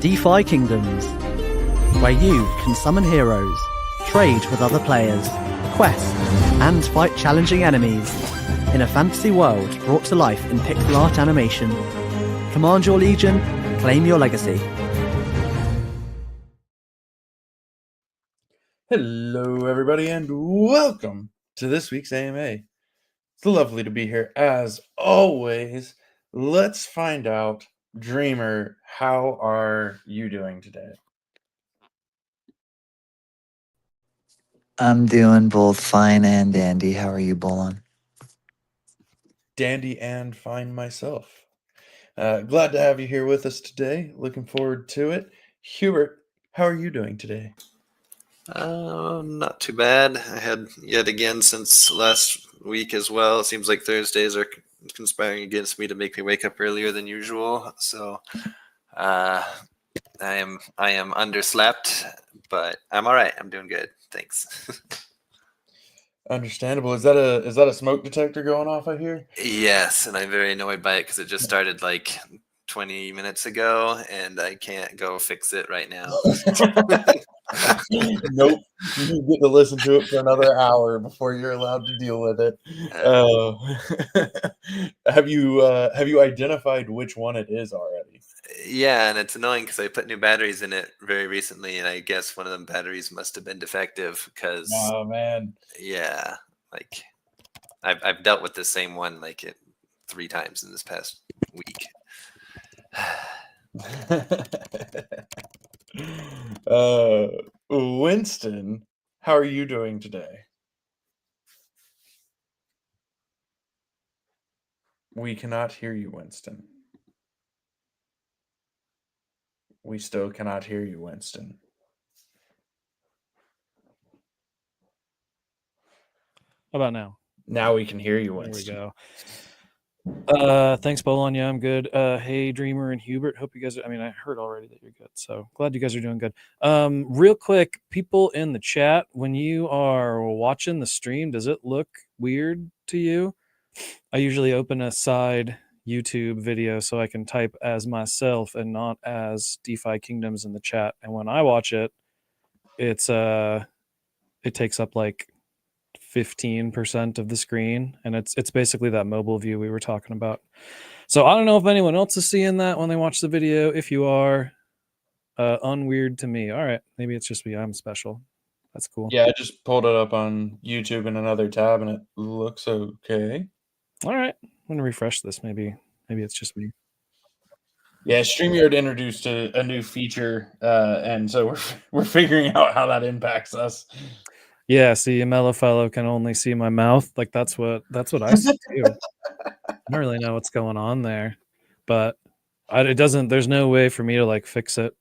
DeFi Kingdoms, where you can summon heroes, trade with other players, quest, and fight challenging enemies in a fantasy world brought to life in pixel art animation. Command your legion, claim your legacy. Hello, everybody, and welcome to this week's AMA. It's lovely to be here as always. Let's find out, Dreamer, how are you doing today? I'm doing both fine and dandy. How are you, Bolon? Dandy and fine myself. Glad to have you here with us today. Looking forward to it. Hubert, how are you doing today? Not too bad. I had yet again since last week as well. It seems like Thursdays are conspiring against me to make me wake up earlier than usual. So I am underslept, but I'm all right. I'm doing good. Thanks. Understandable. Is that a smoke detector going off, I hear? Yes, and I'm very annoyed by it because it just started like 20 minutes ago, and I can't go fix it right now. Nope. You get to listen to it for another hour before you're allowed to deal with it. Have you identified which one it is already? Yeah, and it's annoying because I put new batteries in it very recently, and I guess one of them batteries must have been defective because, oh man, yeah, like I've dealt with the same one like 3 times in this past week. Winston, how are you doing today? We cannot hear you, Winston. We still cannot hear you, Winston. How about now? Now we can hear you, Winston. There we go. Thanks, Bolon. Yeah, I'm good. Hey, Dreamer and Hubert. Hope you guys are, I heard already that you're good, so glad you guys are doing good. Real quick, people in the chat, when you are watching the stream, does it look weird to you? I usually open a side YouTube video so I can type as myself and not as DeFi Kingdoms in the chat. And when I watch it, it takes up like 15% of the screen, and it's basically that mobile view we were talking about. So I don't know if anyone else is seeing that when they watch the video. If you are, unweird to me. All right, maybe it's just me. I'm special. That's cool. Yeah, I just pulled it up on YouTube in another tab, and it looks okay. All right, I'm gonna refresh this. Maybe it's just me. Yeah, StreamYard introduced a new feature, and so we're figuring out how that impacts us. Yeah, see, a mellow fellow can only see my mouth. Like that's what I see too. I don't really know what's going on there, but it doesn't. There's no way for me to like fix it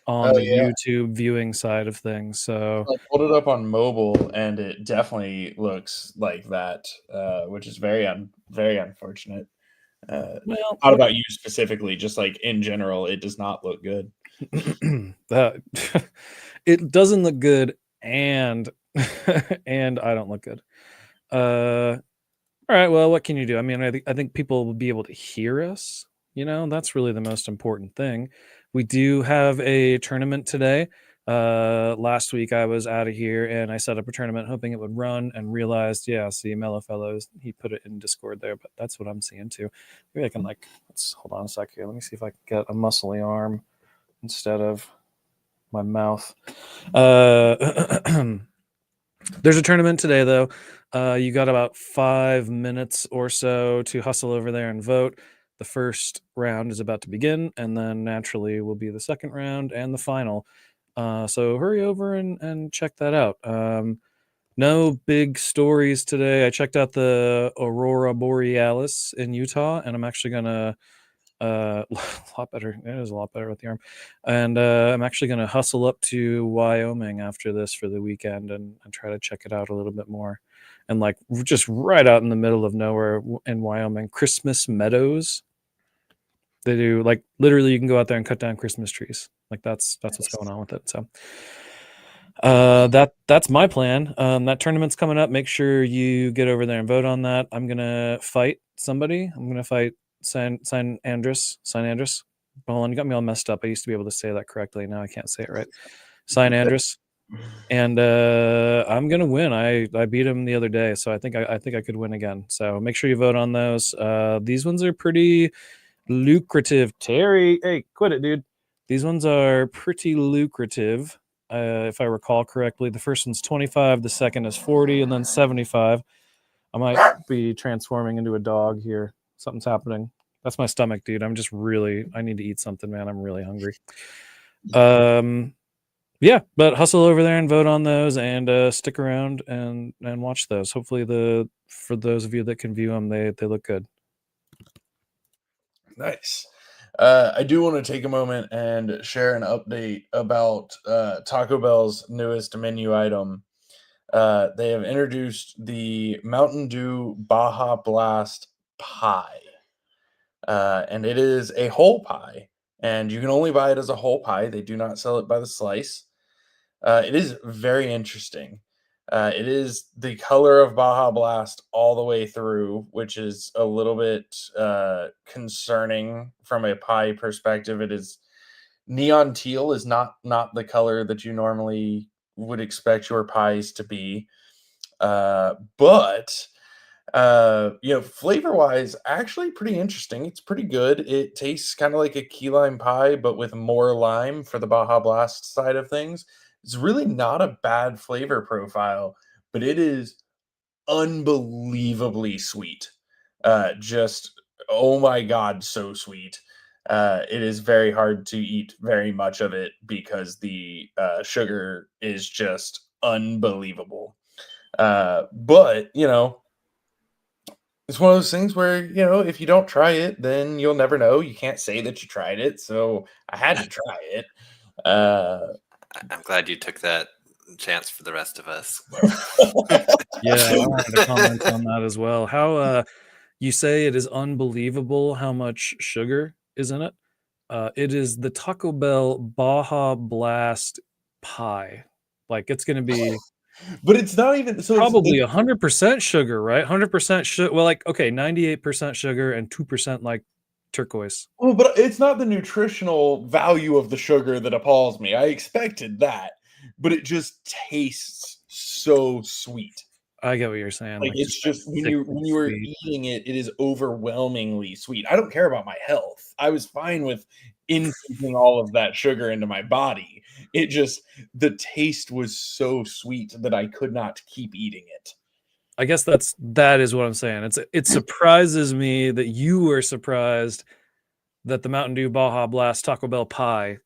on the YouTube viewing side of things. So I pulled it up on mobile, and it definitely looks like that, which is very unfortunate. Well, not about you specifically, just like in general, it does not look good. It doesn't look good, and I don't look good. All right, well, what can you do? I think people will be able to hear us. That's really the most important thing. We do have a tournament today. Last week I was out of here and I set up a tournament hoping it would run, and realized, see, Mellow Fellows, he put it in Discord there, but that's what I'm seeing too. Maybe I can let's hold on a sec here. Let me see if I can get a muscly arm instead of my mouth. There's a tournament today though. You got about 5 minutes or so to hustle over there and vote. The first round is about to begin, and then naturally will be the second round and the final. So hurry over and check that out. No big stories today. I checked out the Aurora Borealis in Utah, and I'm actually gonna a lot better. It is a lot better with the arm. And I'm actually gonna hustle up to Wyoming after this for the weekend and try to check it out a little bit more. And just right out in the middle of nowhere in Wyoming, Christmas Meadows. They do literally you can go out there and cut down Christmas trees. That's what's going on with it. So that's my plan. That tournament's coming up. Make sure you get over there and vote on that. I'm gonna fight somebody. I'm gonna fight San Andres, Bolin, you got me all messed up. I used to be able to say that correctly. Now I can't say it right. Cyan Andrus. And I'm gonna win. I beat him the other day, so I think I could win again. So make sure you vote on those. These ones are pretty lucrative. Terry, hey, quit it, dude. These ones are pretty lucrative. If I recall correctly, the first one's 25, the second is 40, and then 75. I might be transforming into a dog here. Something's happening. That's my stomach, dude. I'm just really, I need to eat something, man. I'm really hungry. Yeah, but hustle over there and vote on those, and stick around and watch those. Hopefully, for those of you that can view them, they look good. Nice. I do want to take a moment and share an update about Taco Bell's newest menu item. They have introduced the Mountain Dew Baja Blast Pie. And it is a whole pie, and you can only buy it as a whole pie. They do not sell it by the slice. It is very interesting. It is the color of Baja Blast all the way through, which is a little bit concerning from a pie perspective. It is neon teal is not the color that you normally would expect your pies to be, but flavor wise, actually pretty interesting. It's pretty good. It tastes kind of like a key lime pie, but with more lime for the Baja Blast side of things. It's really not a bad flavor profile, but it is unbelievably sweet. Just, oh my God, so sweet. It is very hard to eat very much of it because the sugar is just unbelievable. But it's one of those things where, if you don't try it, then you'll never know. You can't say that you tried it. So I had to try it. I'm glad you took that chance for the rest of us. Yeah, I wanted to comment on that as well. How you say it is unbelievable how much sugar is in it. It is the Taco Bell Baja Blast pie. Like it's going to be But it's not even so. probably 100% sugar, right? 100% sugar. Well, like okay, 98% sugar and 2% like turquoise. Well, but it's not the nutritional value of the sugar that appalls me. I expected that, but it just tastes so sweet. I get what you're saying. Like it's just when you sickly were sweet. eating it, it is overwhelmingly sweet. I don't care about my health. I was fine with intaking all of that sugar into my body. It just the taste was so sweet that I could not keep eating it. I guess that is what I'm saying. It surprises me that you were surprised that the Mountain Dew Baja Blast Taco Bell pie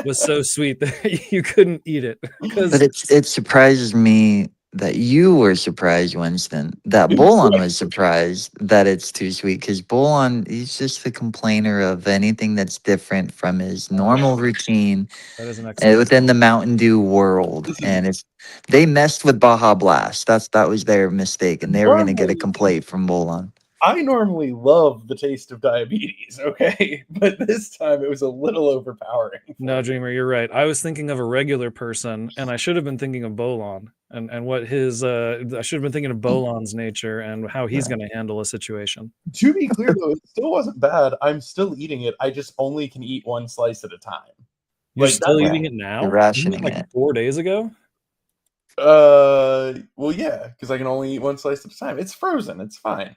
was so sweet that you couldn't eat it. But it surprises me that you were surprised, Winston, that Bolon was surprised that it's too sweet. Because Bolon, he's just the complainer of anything that's different from his normal routine That is an excellent within the Mountain Dew world. And they messed with Baja Blast. That was their mistake, and they were gonna get a complaint from Bolon. I normally love the taste of diabetes, okay? But this time it was a little overpowering. No, Dreamer, you're right. I was thinking of a regular person, and I should have been thinking of Bolon and what his I should have been thinking of Bolon's nature and how he's going to handle a situation. To be clear, though, it still wasn't bad. I'm still eating it. I just only can eat one slice at a time. You're Like, still that's- eating it now? You're rationing like it. 4 days ago? Well, yeah, because I can only eat one slice at a time. It's frozen. It's fine.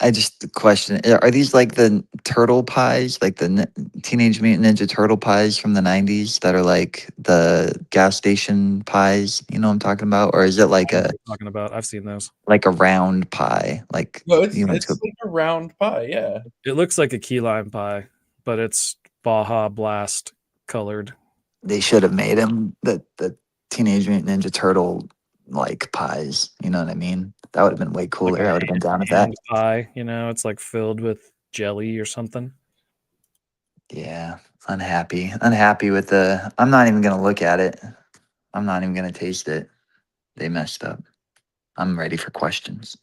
I just question: are these like the turtle pies, like the Teenage Mutant Ninja Turtle pies from the '90s that are like the gas station pies? You know what I'm talking about, or is it like Talking about, I've seen those. like a round pie? Like No, it's went to like a round pie. Yeah. It looks like a key lime pie, but it's Baja Blast colored. they should have made them the Teenage Mutant Ninja Turtle like pies. You know what I mean? That would have been way cooler. Like I would have been down with that. hand pie, it's like filled with jelly or something. Yeah, unhappy with the. I'm not even gonna look at it. I'm not even gonna taste it. They messed up. I'm ready for questions.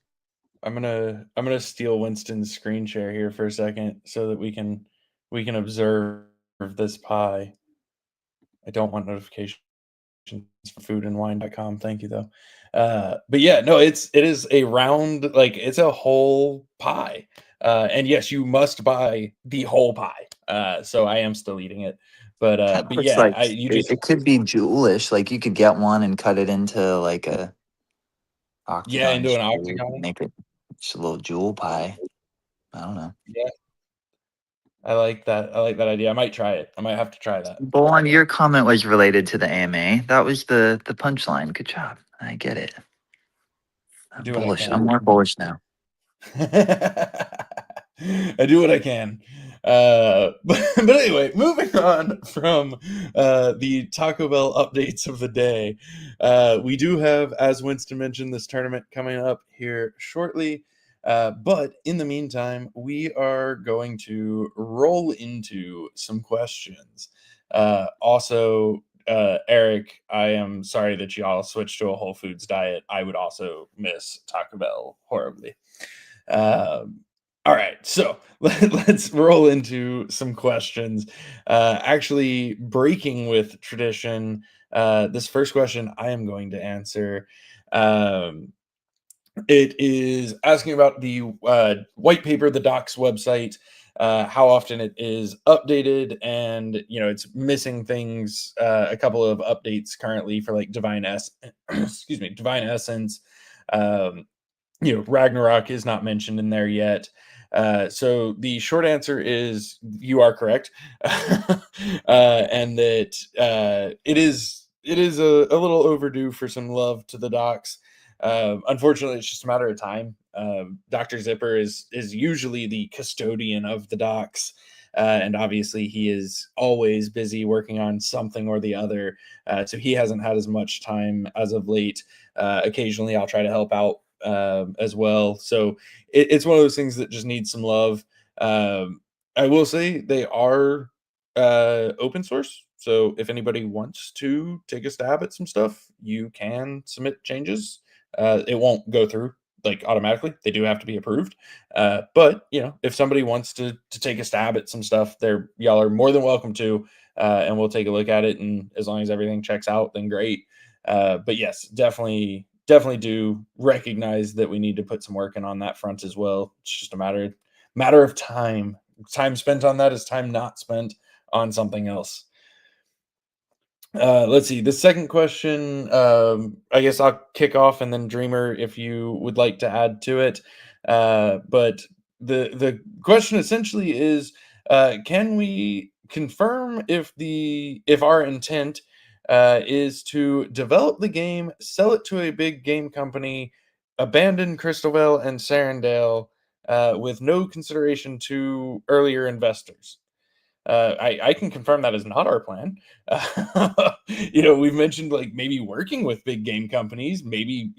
I'm gonna steal Winston's screen share here for a second so that we can observe this pie. I don't want notifications for foodandwine.com. Thank you though. But yeah, no, it is a round, like it's a whole pie. And yes, you must buy the whole pie. So I am still eating it. But Looks yeah, like you it, just it could be jewelish. Like you could get one and cut it into like a yeah, octagon into an shape, octagon. make it just a little jewel pie. I don't know. Yeah, I like that. I like that idea. I might try it. I might have to try that. Bolon, your comment was related to the AMA. That was the punchline. Good job. I get it. I'm Do what I bullish. can. I'm more bullish now. I do what I can. But anyway, moving on from the Taco Bell updates of the day, we do have, as Winston mentioned, this tournament coming up here shortly. But in the meantime, we are going to roll into some questions. Also, Eric, I am sorry that y'all switched to a Whole Foods diet. I would also miss Taco Bell horribly. All right, so let's roll into some questions. Actually, breaking with tradition, this first question I am going to answer. It is asking about the white paper, the docs website, how often it is updated, and it's missing things. A couple of updates currently for like excuse me, Divine Essence. Um, Ragnarok is not mentioned in there yet. So the short answer is you are correct, and that it is a little overdue for some love to the docs. Unfortunately, it's just a matter of time. Dr. Zipper is usually the custodian of the docs. And obviously, he is always busy working on something or the other. So he hasn't had as much time as of late. Occasionally, I'll try to help out as well. So it's one of those things that just needs some love. I will say they are open source. So if anybody wants to take a stab at some stuff, you can submit changes. It won't go through like automatically. They do have to be approved. But if somebody wants to take a stab at some stuff, y'all are more than welcome to, and we'll take a look at it. And as long as everything checks out, then great. But yes, definitely do recognize that we need to put some work in on that front as well. It's just a matter of time. Time spent on that is time not spent on something else. Let's see. The second question, I guess I'll kick off, and then Dreamer, if you would like to add to it. But the question essentially is, can we confirm if our intent is to develop the game, sell it to a big game company, abandon Crystalvale and Sarandale with no consideration to earlier investors? I can confirm that is not our plan. We've mentioned like maybe working with big game companies, maybe,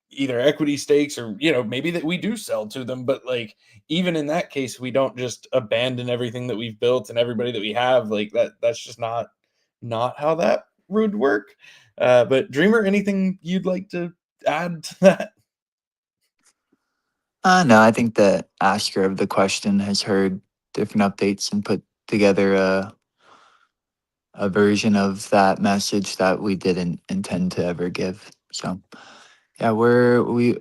either equity stakes or, maybe that we do sell to them. But like, even in that case, we don't just abandon everything that we've built and everybody that we have. Like that's just not how that would work. But Dreamer, anything you'd like to add to that? No, I think the asker of the question has heard different updates and put together a version of that message that we didn't intend to ever give. So, yeah,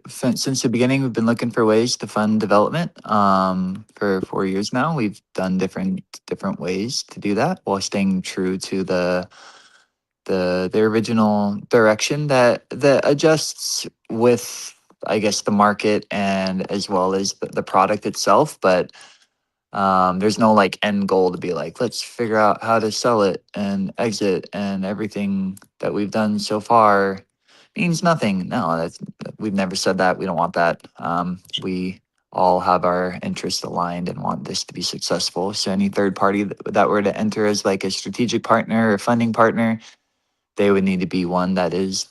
since the beginning we've been looking for ways to fund development. For 4 years now, we've done different ways to do that while staying true to the original direction that adjusts with, I guess, the market and as well as the product itself. But there's no like end goal to be like, let's figure out how to sell it and exit, and everything that we've done so far means nothing. No, we've never said that. We don't want that. We all have our interests aligned and want this to be successful. So any third party that were to enter as like a strategic partner or funding partner, they would need to be one that is,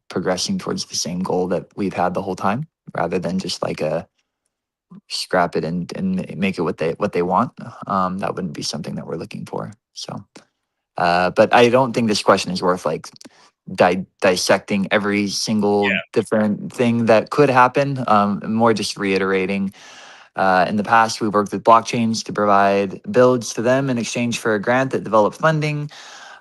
progressing towards the same goal that we've had the whole time, rather than just like a scrap it and make it what they want. That wouldn't be something that we're looking for. So, but I don't think this question is worth like dissecting every single different thing that could happen. More just reiterating. In the past, we worked with blockchains to provide builds to them in exchange for a grant that developed funding.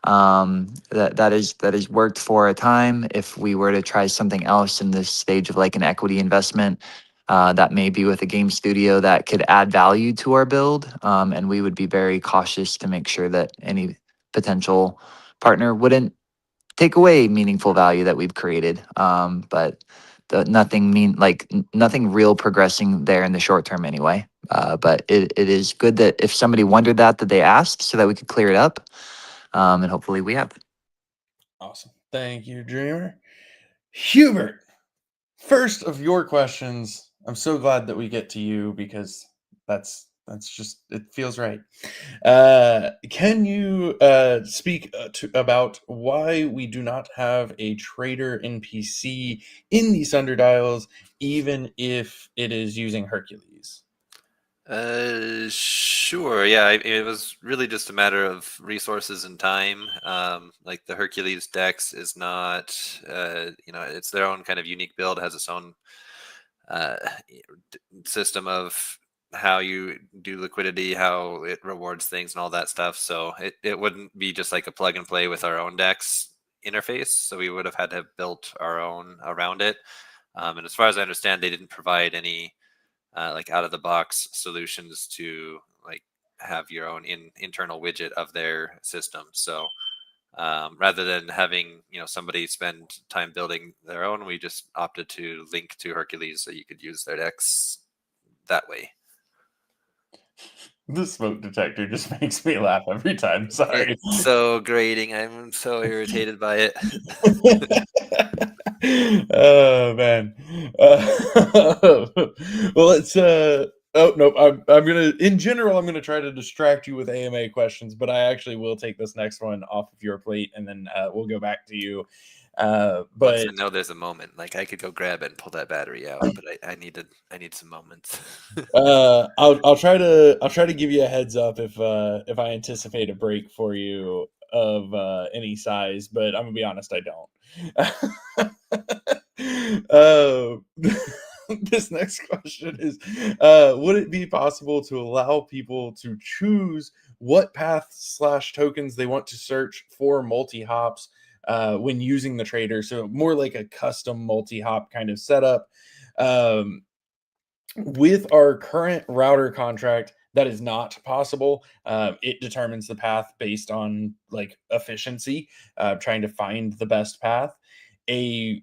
That is worked for a time. If we were to try something else in this stage of like an equity investment, that may be with a game studio that could add value to our build, and we would be very cautious to make sure that any potential partner wouldn't take away meaningful value that we've created. But nothing real progressing there in the short term anyway. But it is good that if somebody wondered that they asked so that we could clear it up. And hopefully we have. Awesome. Thank you, Dreamer. Hubert, first of your questions. I'm so glad that we get to you because that's just, it feels right. Can you speak about why we do not have a trader NPC in the Sunderdials, even if it is using Hercules? Sure. Yeah, it was really just a matter of resources and time. Like the Hercules Dex is not, it's their own kind of unique build. It has its own system of how you do liquidity, how it rewards things, and all that stuff. So it wouldn't be just like a plug and play with our own Dex interface. So we would have had to have built our own around it. And as far as I understand, they didn't provide any like out of the box solutions to like have your own internal widget of their system. So rather than having somebody spend time building their own, we just opted to link to Hercules so you could use their decks that way. The smoke detector just makes me laugh every time. Sorry. It's so grating. I'm so irritated by it. Oh man. Well, it's oh no, I'm gonna, in general, I'm gonna try to distract you with AMA questions, but I actually will take this next one off of your plate, and then we'll go back to you. But Once I know there's a moment, like I could go grab it and pull that battery out, but I need some moments. I'll try to give you a heads up if I anticipate a break for you of any size, but I'm gonna be honest, I don't. This next question is, would it be possible to allow people to choose what path/tokens they want to search for multi-hops when using the trader? So more like a custom multi-hop kind of setup. With our current router contract, that is not possible. It determines the path based on like efficiency, trying to find the best path. The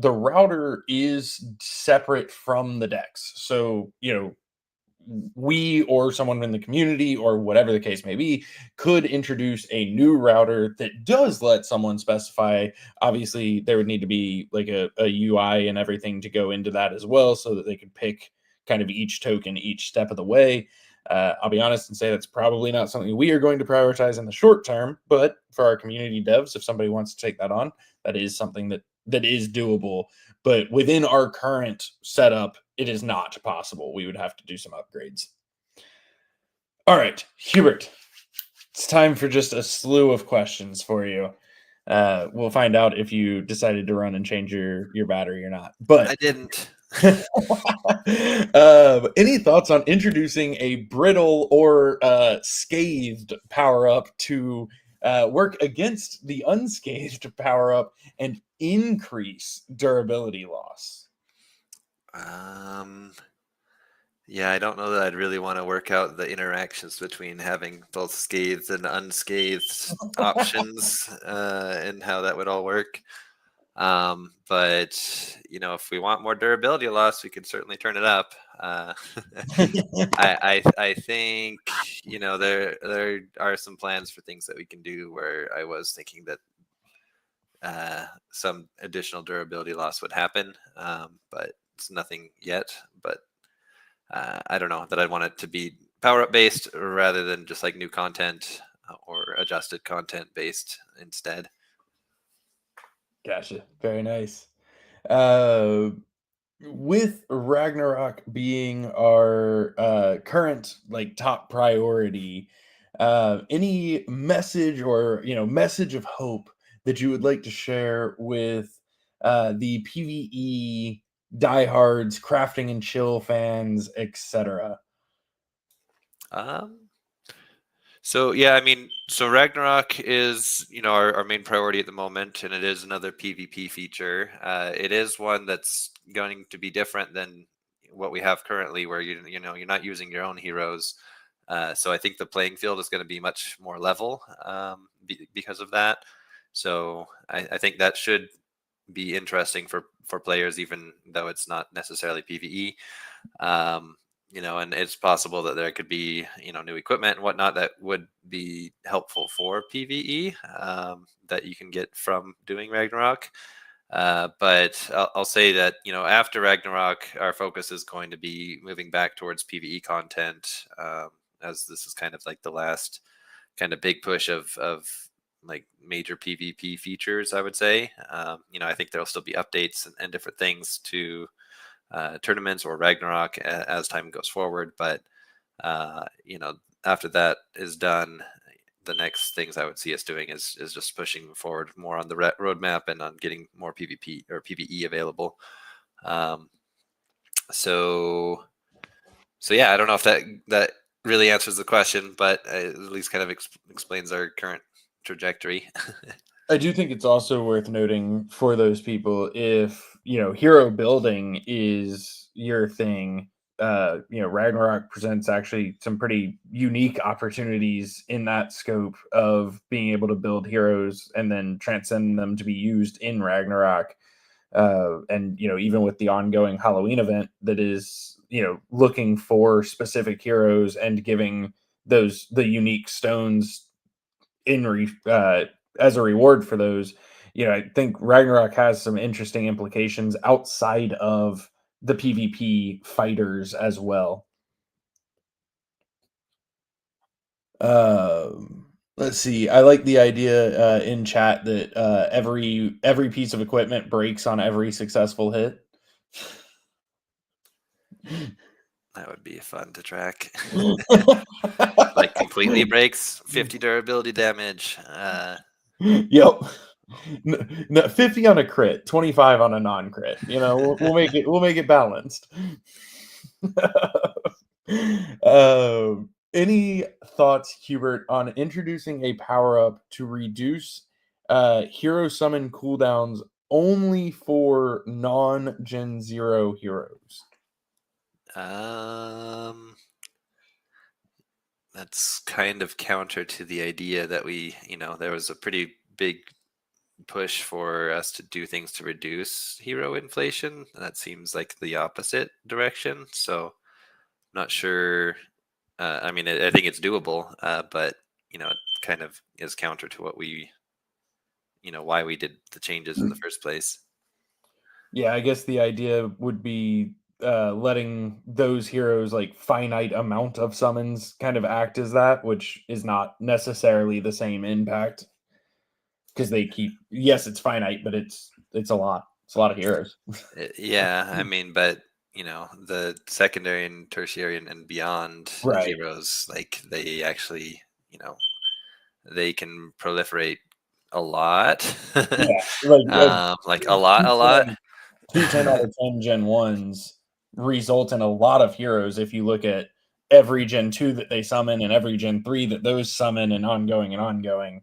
router is separate from the DEX, so we or someone in the community or whatever the case may be could introduce a new router that does let someone specify. Obviously there would need to be like a UI and everything to go into that as well, so that they could pick kind of each token each step of the way. I'll be honest and say that's probably not something we are going to prioritize in the short term, but for our community devs, if somebody wants to take that on, that is something that is doable. But within our current setup, it is not possible. We would have to do some upgrades. All right, Hubert, it's time for just a slew of questions for you. We'll find out if you decided to run and change your battery or not. But I didn't. Any thoughts on introducing a brittle or scathed power up to work against the unscathed power up and increase durability loss? Yeah, I don't know that I'd really want to work out the interactions between having both scathed and unscathed options and how that would all work. But if we want more durability loss, we could certainly turn it up. I think there are some plans for things that we can do where I was thinking that some additional durability loss would happen, but it's nothing yet. But I don't know that I'd want it to be power up based rather than just like new content or adjusted content based instead. Gotcha. Very nice. With Ragnarok being our current like top priority, any message or message of hope that you would like to share with the PvE diehards, crafting and chill fans, etc.? So yeah, I mean, so Ragnarok is our main priority at the moment, and it is another PvP feature. It is one that's going to be different than what we have currently, where you're not using your own heroes. So I think the playing field is going to be much more level because of that. So I think that should be interesting for players, even though it's not necessarily PvE. And it's possible that there could be new equipment and whatnot that would be helpful for PvE that you can get from doing Ragnarok. But I'll say that after Ragnarok, our focus is going to be moving back towards PvE content, as this is kind of like the last kind of big push of like major PvP features, I would say. I think there'll still be updates and different things to tournaments or Ragnarok as time goes forward. But after that is done, the next things I would see us doing is just pushing forward more on the roadmap and on getting more PvP or PvE available. So yeah, I don't know if that really answers the question, but at least kind of explains our current trajectory. I do think it's also worth noting for those people, if hero building is your thing, Ragnarok presents actually some pretty unique opportunities in that scope of being able to build heroes and then transcend them to be used in Ragnarok. And even with the ongoing Halloween event that is looking for specific heroes and giving the unique stones as a reward for those. I think Ragnarok has some interesting implications outside of the PvP fighters as well. Let's see. I like the idea in chat that every piece of equipment breaks on every successful hit. That would be fun to track. Like completely breaks, 50 durability damage. Yep. No, 50 on a crit, 25 on a non-crit. We'll make it balanced. Any thoughts, Hubert, on introducing a power-up to reduce hero summon cooldowns only for non-Gen 0 heroes? That's kind of counter to the idea that there was a pretty big push for us to do things to reduce hero inflation. That seems like the opposite direction. So not sure. I mean, I think it's doable, but it kind of is counter to what why we did the changes in the first place. Yeah, I guess the idea would be letting those heroes like finite amount of summons kind of act as that, which is not necessarily the same impact because they keep. Yes, it's finite, but it's a lot. It's a lot of heroes. Yeah, I mean, but the secondary and tertiary and beyond Right. heroes, like they actually, they can proliferate a lot. Yeah, like a lot. 2 10 out of 10 Gen 1s result in a lot of heroes if you look at every Gen 2 that they summon and every Gen 3 that those summon and ongoing and ongoing.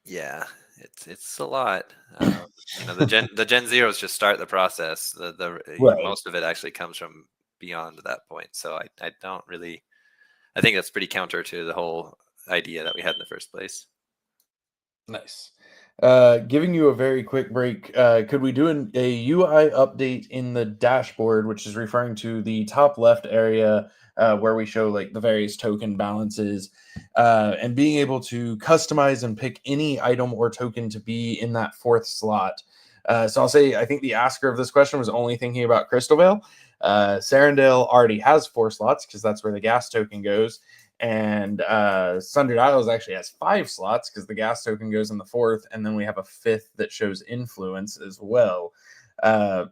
Yeah, it's a lot. The Gen Zeros just start the process. Right. Most of it actually comes from beyond that point. So I don't really. I think that's pretty counter to the whole idea that we had in the first place. Nice. Giving you a very quick break, could we do a UI update in the dashboard, which is referring to the top left area where we show like the various token balances and being able to customize and pick any item or token to be in that fourth slot. So I'll say, I think the asker of this question was only thinking about Crystal Vale. Sarandale already has 4 slots because that's where the gas token goes. And Sundered Isles actually has 5 slots because the gas token goes in the 4th, and then we have a 5th that shows influence as well.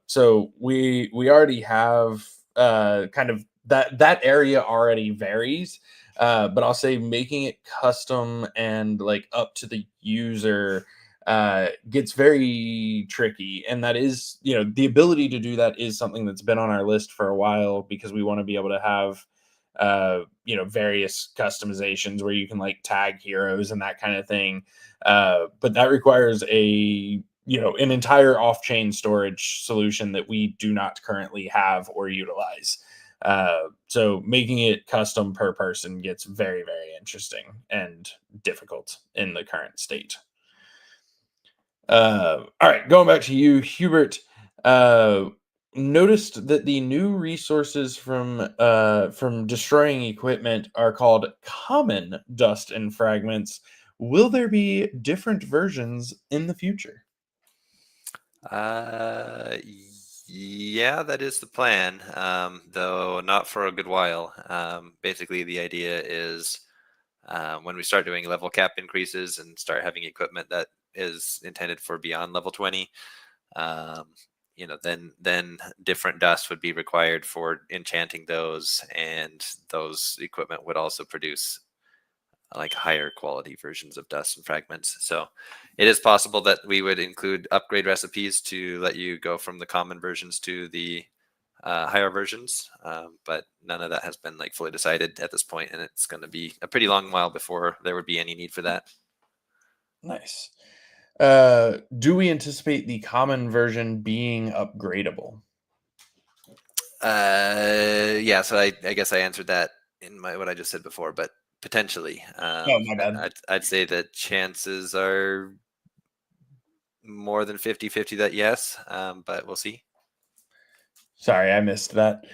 So we already have kind of that area already varies, but I'll say making it custom and like up to the user gets very tricky, and that is the ability to do that is something that's been on our list for a while because we want to be able to have various customizations where you can like tag heroes and that kind of thing. But that requires an entire off-chain storage solution that we do not currently have or utilize. So making it custom per person gets very, very interesting and difficult in the current state. All right, going back to you, Hubert. Noticed that the new resources from destroying equipment are called common dust and fragments. Will there be different versions in the future? Yeah, that is the plan. Though not for a good while. Basically, the idea is when we start doing level cap increases and start having equipment that is intended for beyond level 20, then different dust would be required for enchanting those, and those equipment would also produce like higher quality versions of dust and fragments. So it is possible that we would include upgrade recipes to let you go from the common versions to the higher versions, but none of that has been like fully decided at this point, and it's going to be a pretty long while before there would be any need for that. Nice. Do we anticipate the common version being upgradable? Yeah, so I guess I answered that in what I just said before, but potentially. Oh, my bad. I'd say the chances are more than 50-50 that yes, but we'll see. Sorry, I missed that.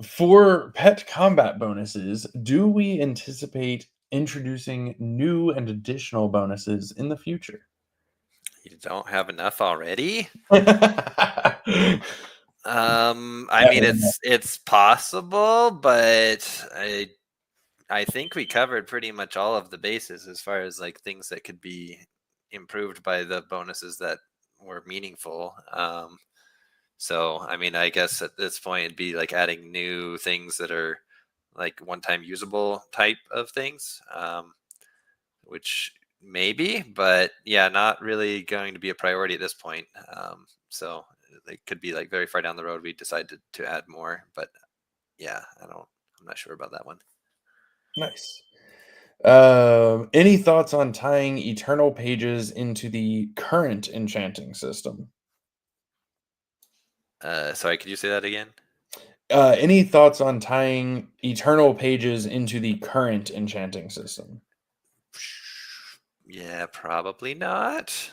For pet combat bonuses, do we anticipate introducing new and additional bonuses in the future? You don't have enough already? I I mean, it's possible, but I think we covered pretty much all of the bases as far as like things that could be improved by the bonuses that were meaningful. So, I mean, I guess at this point it'd be like adding new things that are like one-time usable type of things, which maybe, but yeah, not really going to be a priority at this point. So it could be like very far down the road we decide to add more, but yeah, I'm not sure about that one. Nice. Any thoughts on tying eternal pages into the current enchanting system? Sorry, could you say that again? Any thoughts on tying eternal pages into the current enchanting system? Yeah, probably not.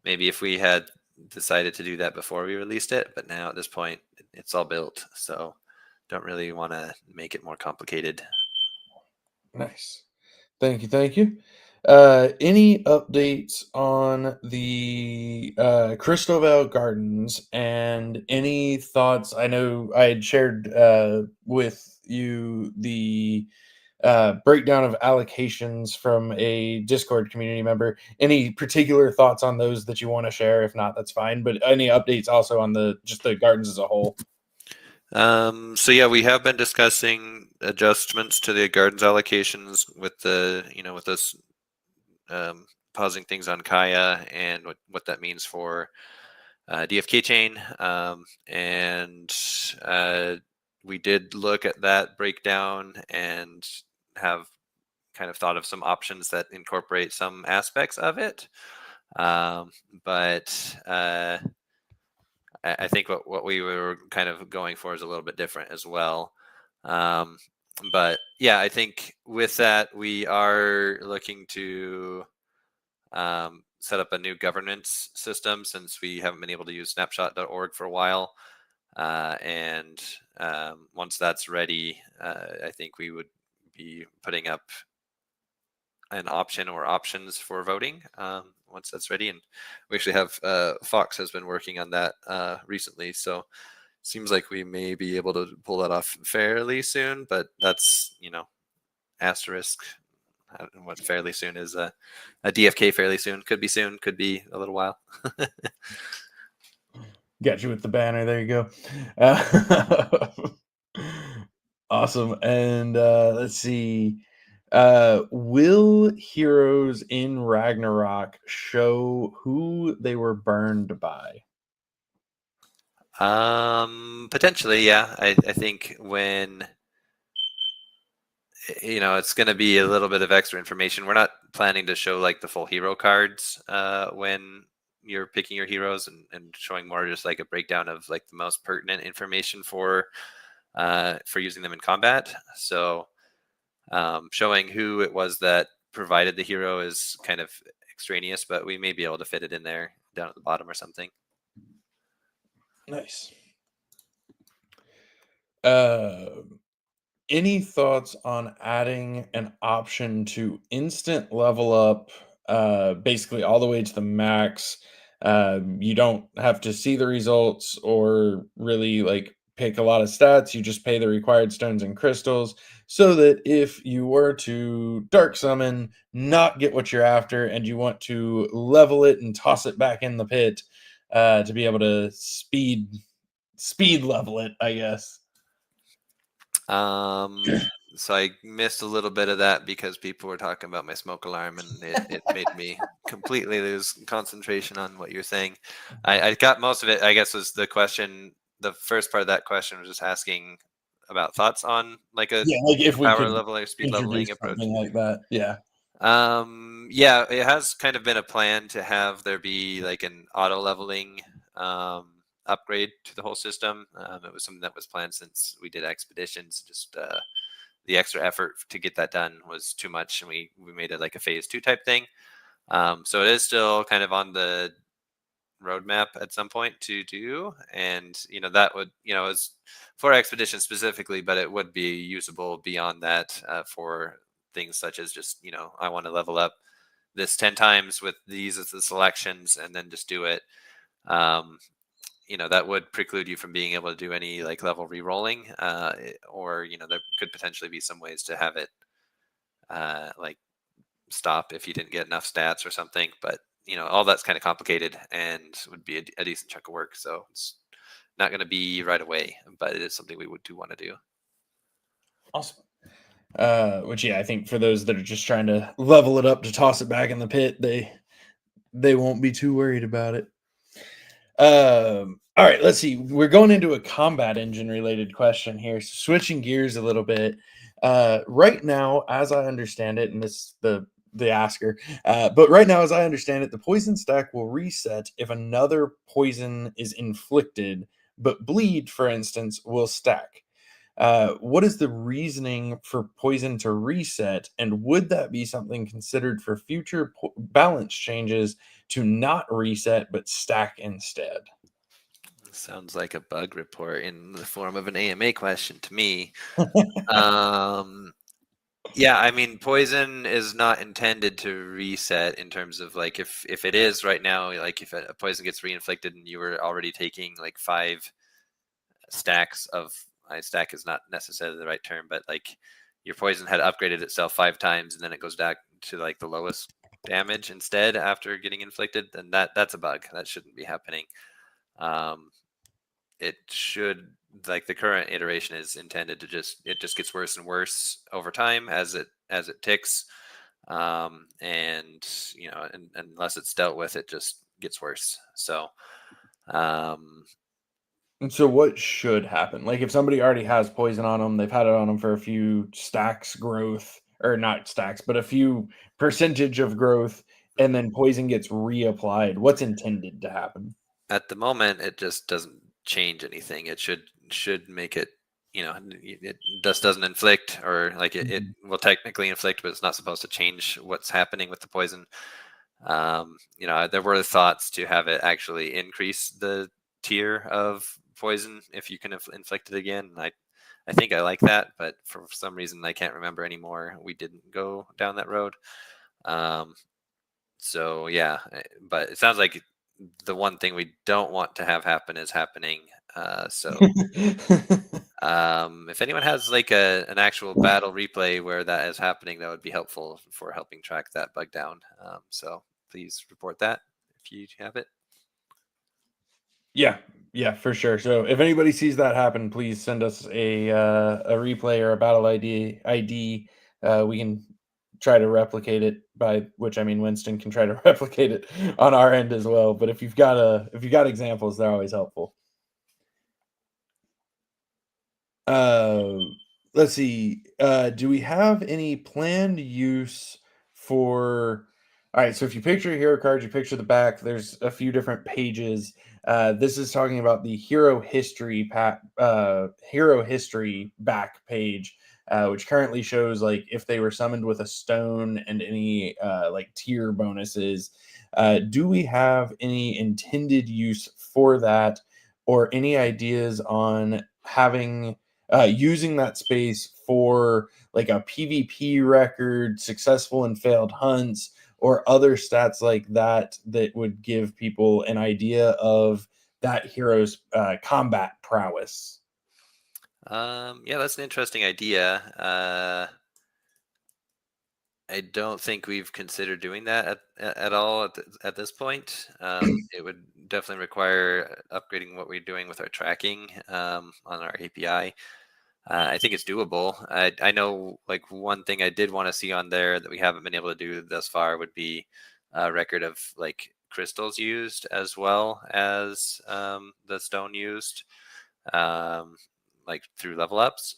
Maybe if we had decided to do that before we released it, but now at this point it's all built, so don't really want to make it more complicated. Nice. Thank you. Any updates on the Crystal Gardens, and any thoughts? I know I had shared with you the breakdown of allocations from a Discord community member. Any particular thoughts on those that you want to share? If not, that's fine. But any updates also on the gardens as a whole? So yeah, we have been discussing adjustments to the gardens allocations with with us pausing things on Kaya and what that means for DFK Chain. And we did look at that breakdown and have kind of thought of some options that incorporate some aspects of it. But I think what we were kind of going for is a little bit different as well. But yeah, I think with that, we are looking to set up a new governance system since we haven't been able to use snapshot.org for a while. And once that's ready, I think we would be putting up an option or options for voting once that's ready. And we actually have Fox has been working on that recently. So seems like we may be able to pull that off fairly soon, but that's, asterisk. What fairly soon is a DFK fairly soon. Could be soon, could be a little while. Got you with the banner. There you go. Awesome. And let's see. Will heroes in Ragnarok show who they were burned by? Potentially, yeah. I think when it's going to be a little bit of extra information. We're not planning to show like the full hero cards when you're picking your heroes, and showing more just like a breakdown of like the most pertinent information for using them in combat. So showing who it was that provided the hero is kind of extraneous, but we may be able to fit it in there down at the bottom or something. Nice. Any thoughts on adding an option to instant level up, basically all the way to the max? You don't have to see the results or really like pick a lot of stats. You just pay the required stones and crystals, so that if you were to dark summon, not get what you're after, and you want to level it and toss it back in the pit, to be able to speed level it, I guess. So I missed a little bit of that because people were talking about my smoke alarm, and it made me completely lose concentration on what you're saying. I got most of it, I guess, was the question. The first part of that question was just asking about thoughts on like a Yeah, like if we power could level or speed introduce leveling approach. something like that. Yeah. Yeah, it has kind of been a plan to have there be like an auto leveling upgrade to the whole system. It was something that was planned since we did expeditions. Just the extra effort to get that done was too much, and we made it like a phase 2 type thing. So it is still kind of on the roadmap at some point to do, and that would is for expedition specifically, but it would be usable beyond that for things such as just I want to level up this 10 times with these as the selections and then just do it. That would preclude you from being able to do any like level re-rolling, or there could potentially be some ways to have it like stop if you didn't get enough stats or something. But all that's kind of complicated and would be a decent chunk of work. So it's not going to be right away, but it is something we do want to do. Awesome. Which, yeah, I think for those that are just trying to level it up to toss it back in the pit, they won't be too worried about it. All right, let's see. We're going into a combat engine related question here. So switching gears a little bit. Right now, as I understand it, and this the asker, but right now, as I understand it, the poison stack will reset if another poison is inflicted, but bleed, for instance, will stack. What is the reasoning for poison to reset, and would that be something considered for future balance changes to not reset but stack instead? Sounds like a bug report in the form of an AMA question to me. Yeah, I mean, poison is not intended to reset in terms of like if it is right now, like if a poison gets reinflicted and you were already taking like 5 stacks of stack is not necessarily the right term, but like your poison had upgraded itself 5 times and then it goes back to like the lowest damage instead after getting inflicted, then that's a bug. That shouldn't be happening. It should, like the current iteration is intended to it just gets worse and worse over time as it ticks. And unless it's dealt with, it just gets worse. So And so what should happen? Like if somebody already has poison on them, they've had it on them for a few stacks growth, or not stacks, but a few percentage of growth, and then poison gets reapplied, what's intended to happen? at the moment, it just doesn't change anything. It should make it, it just doesn't inflict, or like it will technically inflict, but it's not supposed to change what's happening with the poison. There were thoughts to have it actually increase the tier of poison if you can inflict it again. I think I like that, but for some reason I can't remember anymore. We didn't go down that road. So yeah, but it sounds like the one thing we don't want to have happen is happening. So if anyone has like an actual battle replay where that is happening, that would be helpful for helping track that bug down. So please report that if you have it. Yeah, for sure. So if anybody sees that happen, please send us a replay or a battle ID. We can try to replicate it, by which I mean Winston can try to replicate it on our end as well. But if you've got examples, they're always helpful. Let's see. Do we have any planned use for? All right. So if you picture a hero card, you picture the back. There's a few different pages. This is talking about the hero history back page, which currently shows like if they were summoned with a stone and any like tier bonuses. Do we have any intended use for that, or any ideas on having using that space for like a PvP record, successful and failed hunts, or other stats like that that would give people an idea of that hero's combat prowess? Yeah, that's an interesting idea. I don't think we've considered doing that at all at this point. It would definitely require upgrading what we're doing with our tracking on our API. I think it's doable. I know like one thing I did want to see on there that we haven't been able to do thus far would be a record of like crystals used as well as the stone used, like through level ups.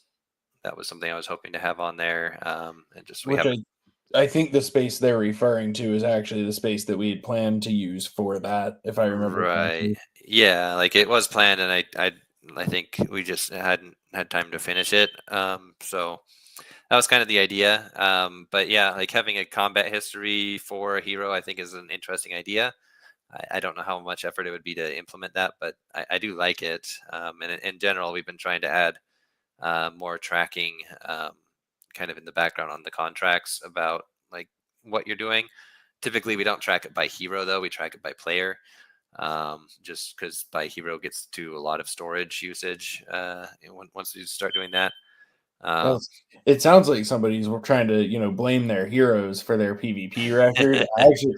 That was something I was hoping to have on there, and just we Which haven't. I think the space they're referring to is actually the space that we had planned to use for that, if I remember Right. correctly. Yeah, like it was planned, and I think we just hadn't had time to finish it. So that was kind of the idea. But yeah, like having a combat history for a hero, I think is an interesting idea. I don't know how much effort it would be to implement that, but I do like it. And in general, we've been trying to add more tracking, kind of in the background on the contracts about like what you're doing. Typically, we don't track it by hero though; we track it by player, just because by hero gets to a lot of storage usage once you start doing that. Well, Um, it sounds like somebody's trying to, blame their heroes for their PvP record.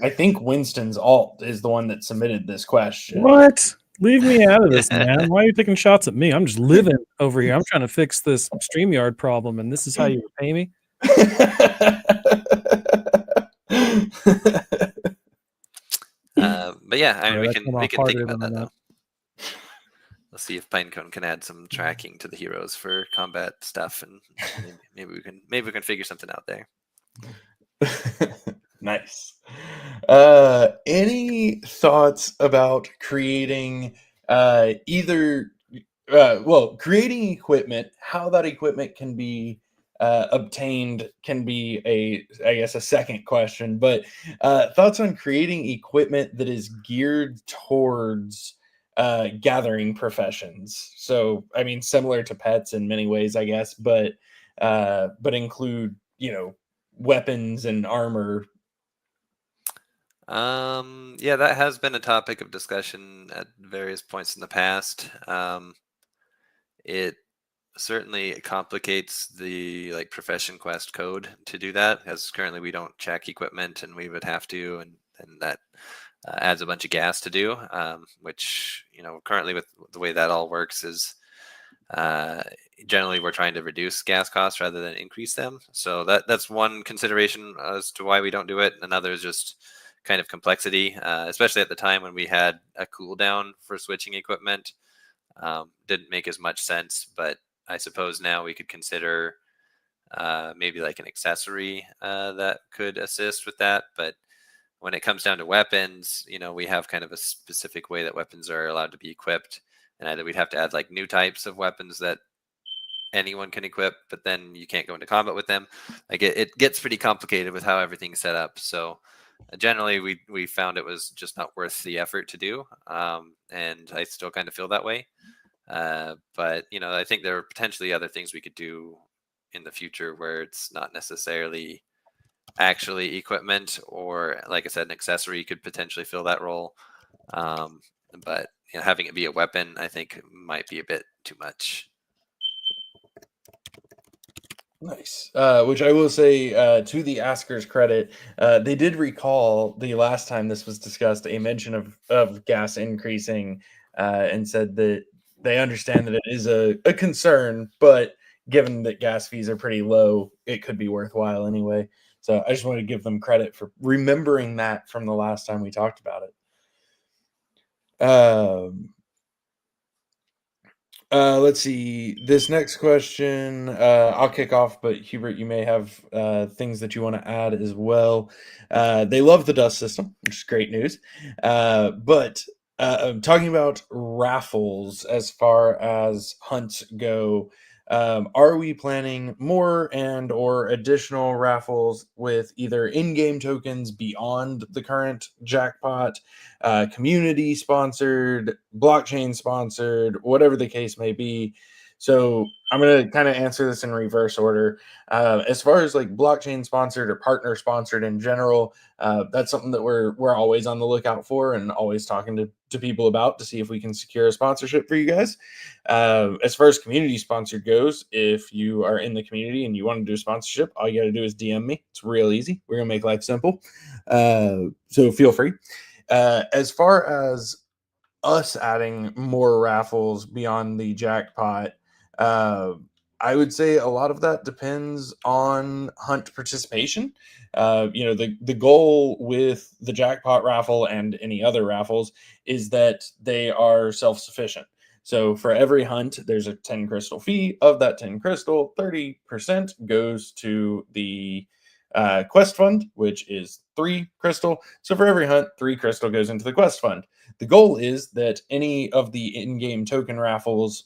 I think Winston's alt is the one that submitted this question. What? Leave me out of this, man. Why are you taking shots at me? I'm just living over here. I'm trying to fix this StreamYard problem, and this is how you repay me? but yeah, I mean, Sorry, that came we off can think harder about than I that meant. though. Let's see if Pinecone can add some tracking to the heroes for combat stuff, and maybe we can figure something out there. Nice. Any thoughts about creating either creating equipment, how that equipment can be obtained can be I guess a second question, but thoughts on creating equipment that is geared towards gathering professions. So I mean similar to pets in many ways, I guess, but include, weapons and armor. Yeah, that has been a topic of discussion at various points in the past. It certainly complicates the like profession quest code to do that, as currently we don't check equipment and we would have to, and that adds a bunch of gas to do, which currently with the way that all works is generally we're trying to reduce gas costs rather than increase them. So that's one consideration as to why we don't do it. Another is just kind of complexity, especially at the time when we had a cooldown for switching equipment. Didn't make as much sense, but I suppose now we could consider maybe like an accessory that could assist with that. But when it comes down to weapons, we have kind of a specific way that weapons are allowed to be equipped, and either we'd have to add like new types of weapons that anyone can equip, but then you can't go into combat with them. Like it gets pretty complicated with how everything's set up. So generally, we found it was just not worth the effort to do, and I still kind of feel that way. But I think there are potentially other things we could do in the future where it's not necessarily actually equipment, or like I said, an accessory could potentially fill that role. But having it be a weapon, I think might be a bit too much. Nice. Which I will say, to the asker's credit, they did recall the last time this was discussed a mention of gas increasing, and said that they understand that it is a concern, but given that gas fees are pretty low, it could be worthwhile anyway. So I just want to give them credit for remembering that from the last time we talked about it. Let's see. This next question, I'll kick off, but Hubert, you may have things that you want to add as well. They love the dust system, which is great news. But talking about raffles as far as hunts go, are we planning more and or additional raffles with either in-game tokens beyond the current jackpot, community sponsored, blockchain sponsored, whatever the case may be? So I'm going to kind of answer this in reverse order. As far as like blockchain sponsored or partner sponsored in general, that's something that we're always on the lookout for and always talking to people about to see if we can secure a sponsorship for you guys. As far as community sponsored goes, if you are in the community and you want to do a sponsorship, all you got to do is DM me. It's real easy. We're gonna make life simple. So feel free. As far as us adding more raffles beyond the jackpot, I would say a lot of that depends on hunt participation. The goal with the jackpot raffle and any other raffles is that they are self-sufficient. So for every hunt, there's a 10 crystal fee. Of that 10 crystal, 30% goes to the quest fund, which is 3 crystal. So for every hunt, 3 crystal goes into the quest fund. The goal is that any of the in-game token raffles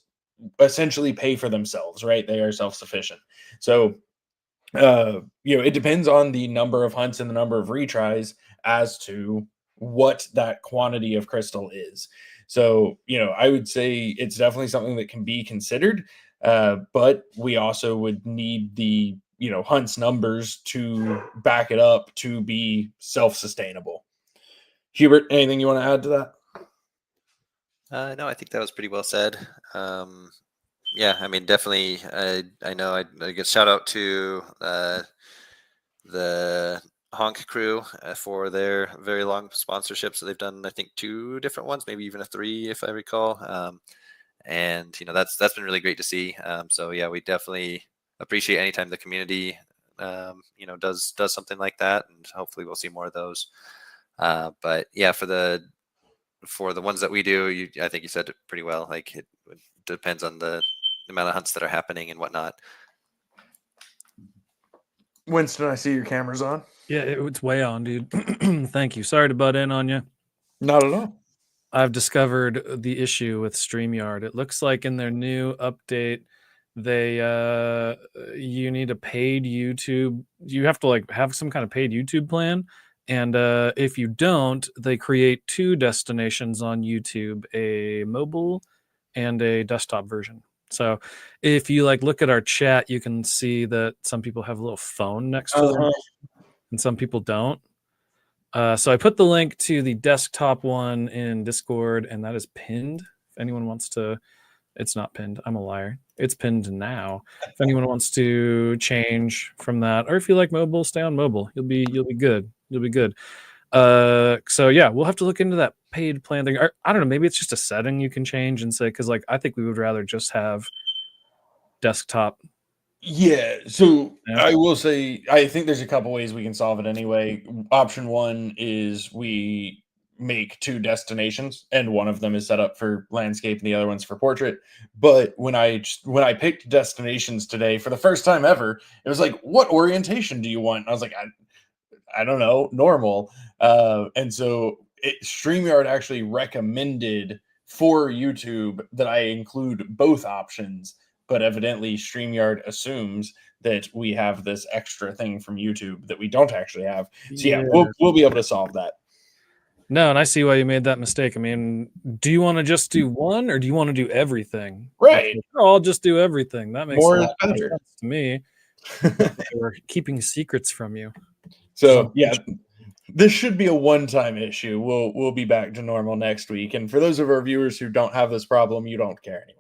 essentially pay for themselves, right? They are self-sufficient. So, it depends on the number of hunts and the number of retries as to what that quantity of crystal is. So, I would say it's definitely something that can be considered, but we also would need the, hunts numbers to back it up to be self-sustainable. Hubert, anything you want to add to that? No, I think that was pretty well said. Yeah, I mean, definitely. I know. I guess shout out to the Honk crew for their very long sponsorships. So they've done, I think, 2 different ones, maybe even a 3, if I recall. And that's been really great to see. So yeah, we definitely appreciate anytime the community does something like that, and hopefully we'll see more of those. But yeah, for the ones that we do, I think you said it pretty well. Like it depends on the amount of hunts that are happening and whatnot. Winston, I see your camera's on. Yeah, it's way on, dude. Thank you. Sorry to butt in on you. Not at all. I've discovered the issue with StreamYard. It looks like in their new update, they you need a paid YouTube. You have to like have some kind of paid YouTube plan, and if you don't, they create 2 destinations on YouTube: a mobile and a desktop version. So if you like look at our chat, you can see that some people have a little phone next to them, and some people don't. So I put the link to the desktop one in Discord, and that is pinned. If anyone wants to, it's not pinned. I'm a liar. It's pinned now. If anyone wants to change from that, or if you like mobile, stay on mobile. You'll be good. You'll be good. So yeah, we'll have to look into that paid plan thing. Or, I don't know. Maybe it's just a setting you can change and say, because like I think we would rather just have desktop. Yeah, so Yeah. I will say I think there's a couple ways we can solve it anyway. Option 1 is we make 2 destinations, and one of them is set up for landscape and the other one's for portrait. But when I picked destinations today for the first time ever, it was like, what orientation do you want? And I was like, I don't know, normal. And so StreamYard actually recommended for YouTube that I include both options, but evidently StreamYard assumes that we have this extra thing from YouTube that we don't actually have. So yeah, we'll be able to solve that. No, and I see why you made that mistake. I mean, do you want to just do one, or do you want to do everything? Right. Like, oh, I'll just do everything. That makes More a is lot more better. sense to me. We're keeping secrets from you. So yeah, this should be a one-time issue. We'll be back to normal next week. And for those of our viewers who don't have this problem, you don't care anyway.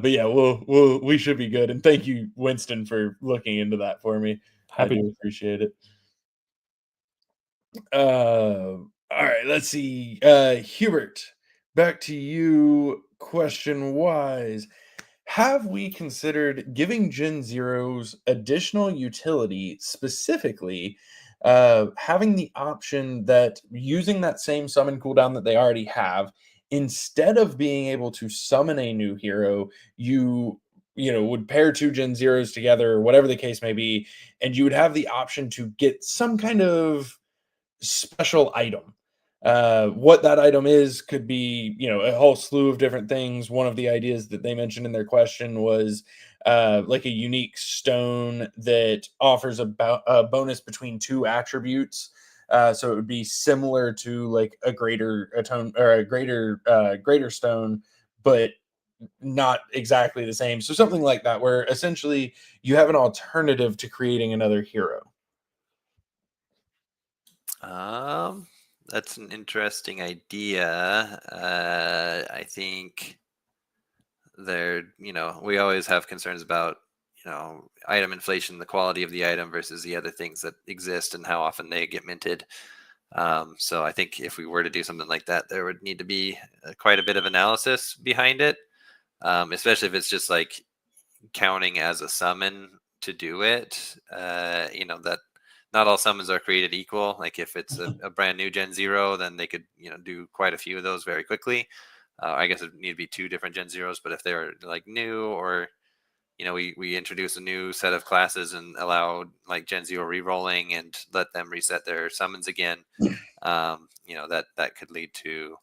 but yeah, we should be good. And thank you, Winston, for looking into that for me. Happy I do appreciate it. All right, let's see. Hubert, back to you. Question wise. Have we considered giving Gen Zeros additional utility, specifically having the option that using that same summon cooldown that they already have, instead of being able to summon a new hero, you would pair two Gen Zeros together, or whatever the case may be, and you would have the option to get some kind of special item. What that item is could be, a whole slew of different things. One of the ideas that they mentioned in their question was like a unique stone that offers a bonus between two attributes. So it would be similar to like a greater atone or a greater stone, but not exactly the same. So something like that, where essentially you have an alternative to creating another hero. That's an interesting idea. I think we always have concerns about, item inflation, the quality of the item versus the other things that exist and how often they get minted. So I think if we were to do something like that, there would need to be quite a bit of analysis behind it, especially if it's just like counting as a summon to do it. That not all summons are created equal. Like if it's a brand new Gen Zero, then they could do quite a few of those very quickly. I guess it would need to be two different Gen Zeros, but if they're like new, or we introduce a new set of classes and allow like Gen Zero re-rolling and let them reset their summons again, that could lead to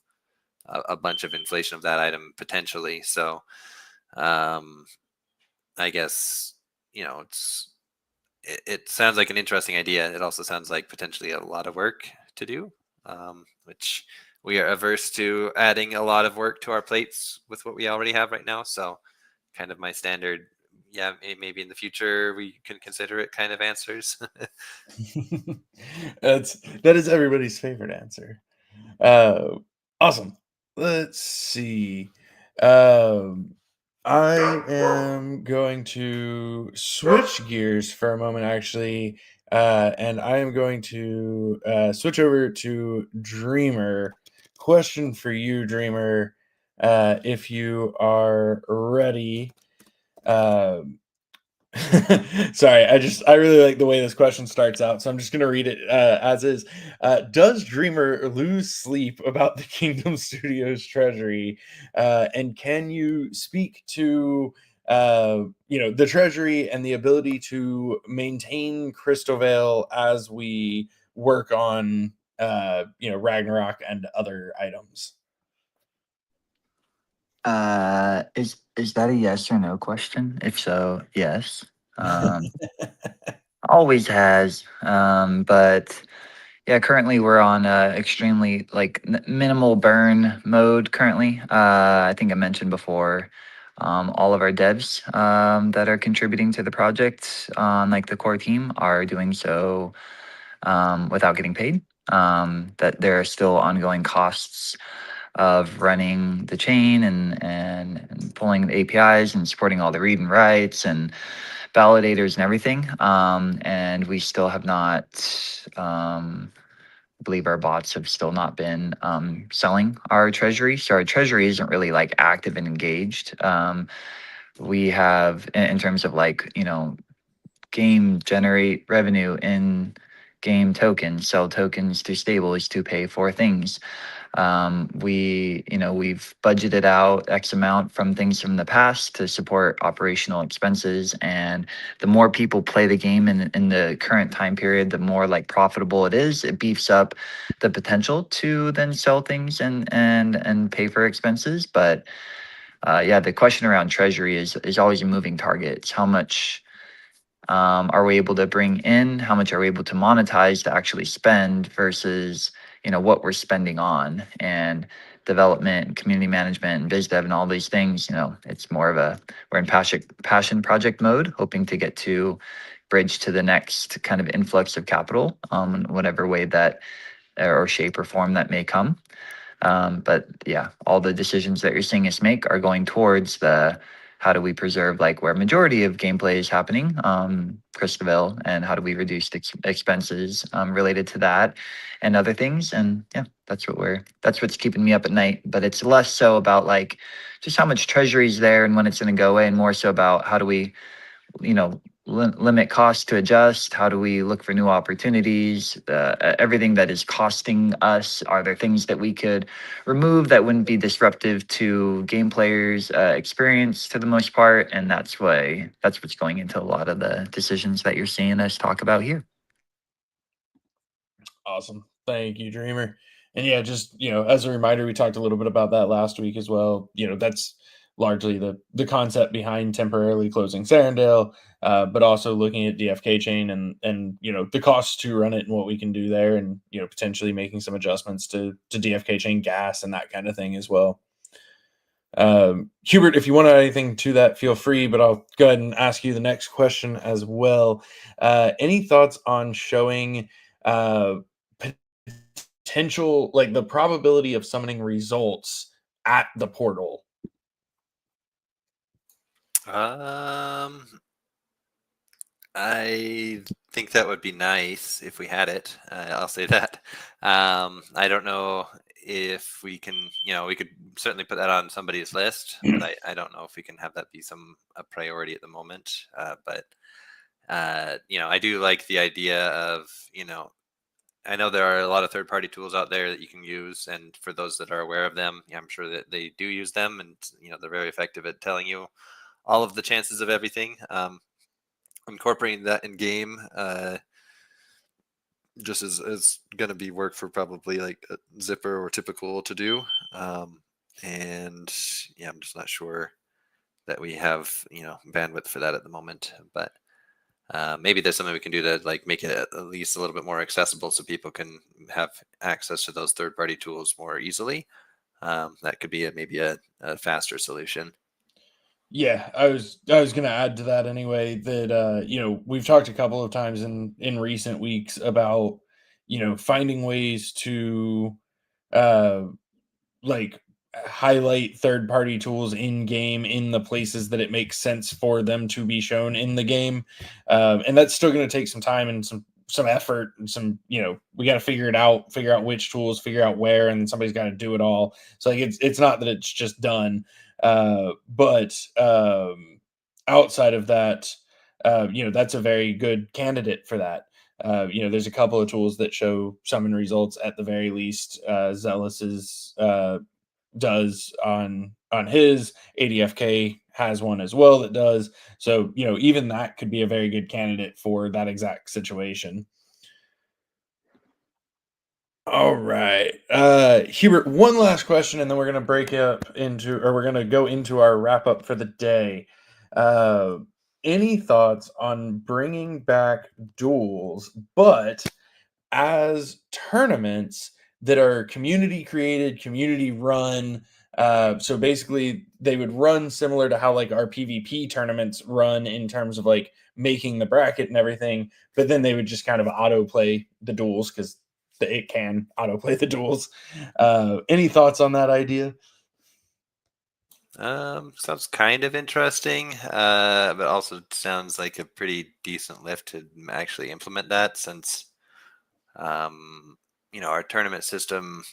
a bunch of inflation of that item potentially. So I guess it sounds like an interesting idea. It also sounds like potentially a lot of work to do, which we are averse to adding a lot of work to our plates with what we already have right now. So kind of my standard, yeah, maybe in the future we can consider it kind of answers. That is everybody's favorite answer. Awesome. Let's see. I am going to switch gears for a moment, actually, and I am going to switch over to Dreamer. Question for you, Dreamer, if you are ready. Sorry, I really like the way this question starts out, so I'm just going to read it as is. Does Dreamer lose sleep about the Kingdom Studios treasury? And can you speak to the treasury and the ability to maintain Crystal Vale as we work on Ragnarok and other items? Is that a yes or no question? If so, yes. Always has. But yeah, currently we're on extremely like minimal burn mode currently. I think I mentioned before, all of our devs that are contributing to the project on like the core team are doing so without getting paid. That there are still ongoing costs of running the chain and pulling the APIs and supporting all the read and writes and validators and everything. And we still have not, I believe our bots have still not been selling our treasury. So our treasury isn't really like active and engaged. We have, in terms of like, game generate revenue in game tokens, sell tokens to stables to pay for things. We've budgeted out X amount from things from the past to support operational expenses. And the more people play the game in the current time period, the more like profitable it is. It beefs up the potential to then sell things and pay for expenses. But yeah, the question around treasury is always a moving target. It's how much are we able to bring in? How much are we able to monetize to actually spend versus what we're spending on, and development and community management and biz dev and all these things. It's more of we're in passion project mode, hoping to get to bridge to the next kind of influx of capital, in whatever way that or shape or form that may come. But yeah, all the decisions that you're seeing us make are going towards the how do we preserve like where majority of gameplay is happening, Crystal Vale, and how do we reduce expenses related to that and other things. And yeah, that's what's keeping me up at night. But it's less so about like just how much treasury is there and when it's going to go away, and more so about how do we, limit costs to adjust? How do we look for new opportunities? Everything that is costing us, are there things that we could remove that wouldn't be disruptive to game players' experience to the most part? And that's what's going into a lot of the decisions that you're seeing us talk about here. Awesome. Thank you, Dreamer. And yeah, just, as a reminder, we talked a little bit about that last week as well. That's largely the concept behind temporarily closing Sarandale, but also looking at DFK Chain and the costs to run it and what we can do there, and potentially making some adjustments to DFK Chain gas and that kind of thing as well. Hubert, if you want to add anything to that, feel free, but I'll go ahead and ask you the next question as well. Any thoughts on showing potential, like the probability of summoning results at the portal? I think that would be nice if we had it. I'll say that. I don't know if we can, we could certainly put that on somebody's list, but I don't know if we can have that be a priority at the moment. But I do like the idea of, I know there are a lot of third-party tools out there that you can use, and for those that are aware of them, I'm sure that they do use them, and they're very effective at telling you all of the chances of everything. Incorporating that in game just is going to be work for probably like a Zipper or Typical to do, and yeah, I'm just not sure that we have bandwidth for that at the moment, but maybe there's something we can do to like make it at least a little bit more accessible so people can have access to those third-party tools more easily. That could be maybe a faster solution. Yeah, I was going to add to that anyway, that we've talked a couple of times in recent weeks about finding ways to like highlight third-party tools in game in the places that it makes sense for them to be shown in the game, and that's still going to take some time and some effort, and some we got to figure out which tools, figure out where, and somebody's got to do it all. So like it's not that it's just done, but outside of that, that's a very good candidate for that. There's a couple of tools that show summon results at the very least. Zealous's does on his. ADFK has one as well that does. So even that could be a very good candidate for that exact situation. All right, Hubert, one last question, and then we're going to go into our wrap up for the day. Any thoughts on bringing back duels, but as tournaments that are community created, community run? So basically they would run similar to how like our PvP tournaments run in terms of like making the bracket and everything, but then they would just kind of autoplay the duels because it can autoplay the duels. Any thoughts on that idea? Sounds kind of interesting, but also sounds like a pretty decent lift to actually implement that, since our tournament system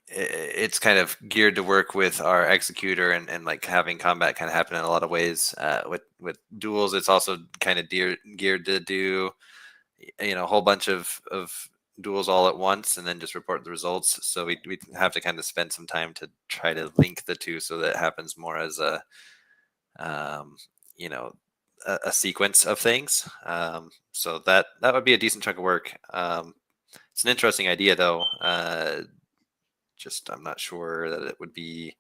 it's kind of geared to work with our executor and like having combat kind of happen in a lot of ways. With duels, it's also kind of geared to do a whole bunch of duels all at once and then just report the results. So we have to kind of spend some time to try to link the two so that it happens more as a sequence of things. So that would be a decent chunk of work. It's an interesting idea though. Just I'm not sure that it would be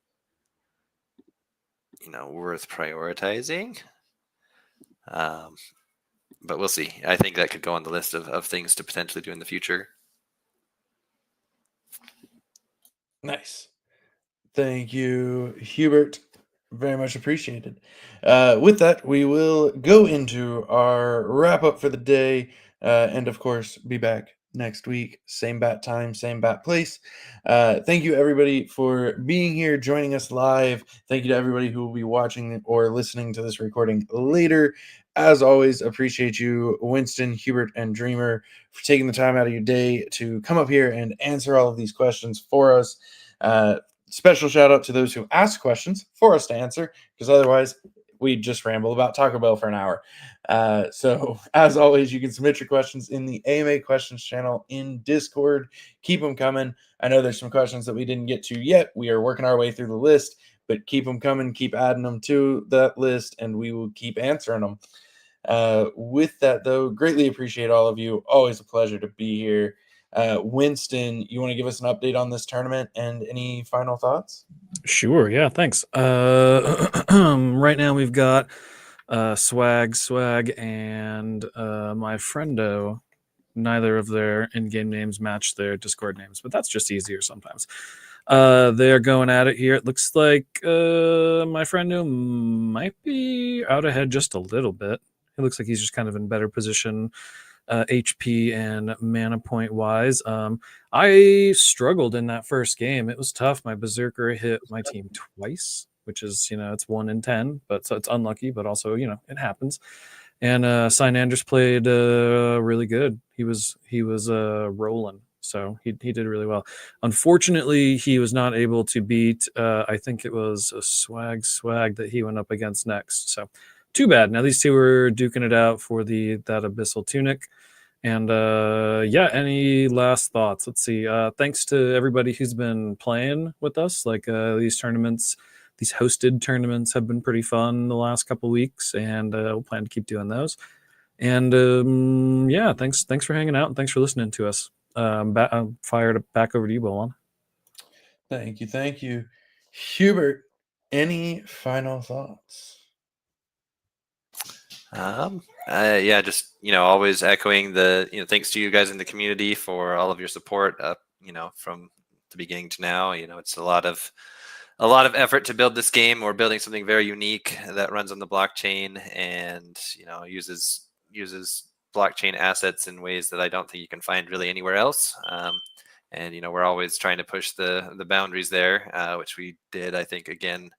worth prioritizing. But we'll see. I think that could go on the list of things to potentially do in the future. Nice. Thank you, Hubert. Very much appreciated. With that, we will go into our wrap up for the day, and of course, be back next week. Same bat time, same bat place. Thank you, everybody, for being here, joining us live. Thank you to everybody who will be watching or listening to this recording later. As always, appreciate you, Winston, Hubert, and Dreamer, for taking the time out of your day to come up here and answer all of these questions for us. Special shout out to those who ask questions for us to answer, because otherwise we'd just ramble about Taco Bell for an hour. So as always, you can submit your questions in the AMA questions channel in Discord. Keep them coming. I know there's some questions that we didn't get to yet. We are working our way through the list, but keep them coming, keep adding them to that list, and we will keep answering them. With that, though, greatly appreciate all of you. Always a pleasure to be here. Winston, you want to give us an update on this tournament and any final thoughts? Sure. Yeah. Thanks. Right now we've got Swag, and my friendo. Neither of their in-game names match their Discord names, but that's just easier sometimes. They're going at it here. It looks like my friendo might be out ahead just a little bit. It looks like he's just kind of in better position, HP and mana point wise. I struggled in that first game. It was tough. My Berserker hit my team twice, which is, it's 1 in 10, but so it's unlucky, but also, it happens. And Synanders played really good. He was rolling, so he did really well. Unfortunately, he was not able to beat. I think it was a swag that he went up against next. So too bad. Now these two were duking it out for that Abyssal Tunic. And yeah, any last thoughts? Let's see. Thanks to everybody who's been playing with us. Like these tournaments. These hosted tournaments have been pretty fun the last couple weeks, and we'll plan to keep doing those. And yeah, thanks for hanging out, and thanks for listening to us. I'm fired back over to you, Bolon. Thank you. Hubert, any final thoughts? Yeah, just always echoing the thanks to you guys in the community for all of your support from the beginning to now. It's a lot of effort to build this game. We're building something very unique that runs on the blockchain and uses blockchain assets in ways that I don't think you can find really anywhere else. And we're always trying to push the boundaries there, which we did, I think, again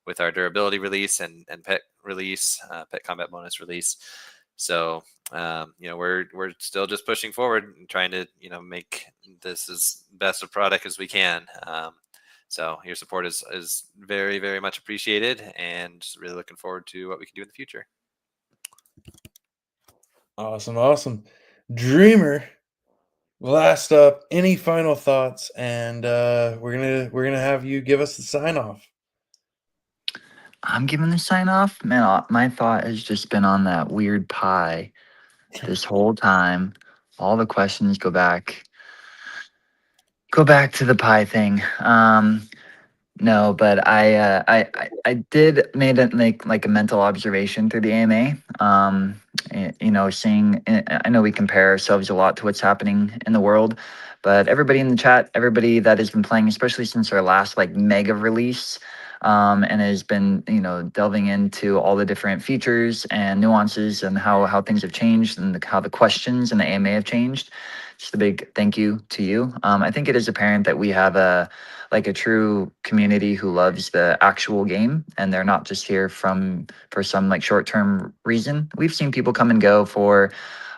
with our durability release and pet release, pet combat bonus release. So we're still just pushing forward and trying to make this as best a product as we can. So your support is very, very much appreciated, and really looking forward to what we can do in the future. Awesome. Dreamer, last up, any final thoughts? And we're gonna have you give us the sign off. I'm giving the sign off. Man, my thought has just been on that weird pie this whole time. All the questions go back to the pie thing. No, but I did made it like a mental observation through the AMA. Seeing, I know we compare ourselves a lot to what's happening in the world, but everybody in the chat, everybody that has been playing, especially since our last like mega release, and has been delving into all the different features and nuances and how things have changed and how the questions and the AMA have changed. Just a big thank you to you. I think it is apparent that we have a true community who loves the actual game, and they're not just here for some like short-term reason. We've seen people come and go for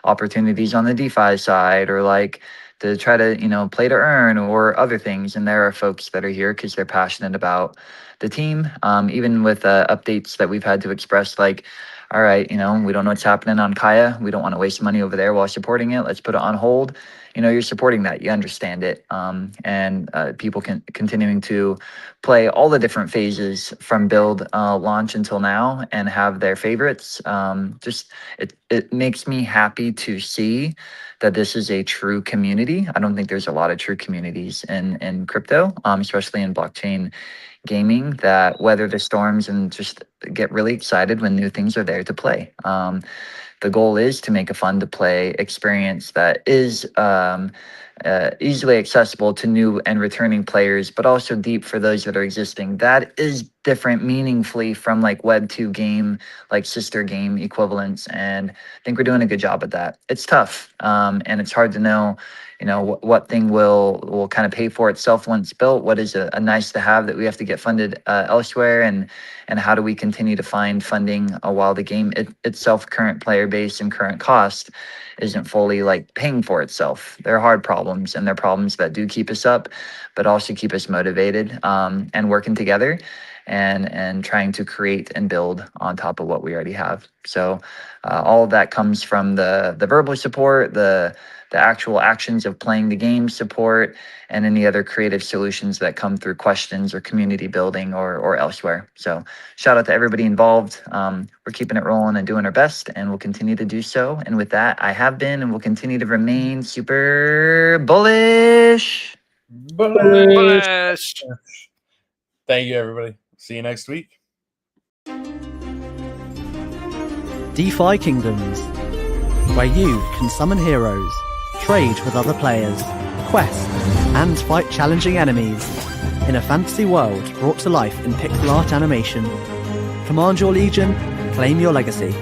opportunities on the DeFi side, or like to try to play to earn or other things. And there are folks that are here because they're passionate about the team. Even with updates that we've had to express, like, all right, we don't know what's happening on Kaya. We don't want to waste money over there while supporting it. Let's put it on hold. You're supporting that. You understand it. And people continuing to play all the different phases from build, launch until now, and have their favorites. It makes me happy to see that this is a true community. I don't think there's a lot of true communities in crypto, especially in blockchain gaming, that weather the storms and just get really excited when new things are there to play. The goal is to make a fun to play experience that is easily accessible to new and returning players, but also deep for those that are existing. That is different meaningfully from like Web 2 game, like sister game equivalents. And I think we're doing a good job at that. It's tough, and it's hard to know what thing will kind of pay for itself once built. What is a nice to have that we have to get funded elsewhere, and how do we continue to find funding while the game itself, current player base and current cost, isn't fully like paying for itself. They're hard problems, and they're problems that do keep us up, but also keep us motivated and working together. and trying to create and build on top of what we already have. So all of that comes from the verbal support, the actual actions of playing the game support, and any other creative solutions that come through questions or community building or elsewhere. So shout out to everybody involved. We're keeping it rolling and doing our best, and we'll continue to do so. And with that, I have been and will continue to remain super bullish. Bullish. Thank you, everybody. See you next week. DeFi Kingdoms, where you can summon heroes, trade with other players, quest, and fight challenging enemies in a fantasy world brought to life in pixel art animation. Command your legion, claim your legacy.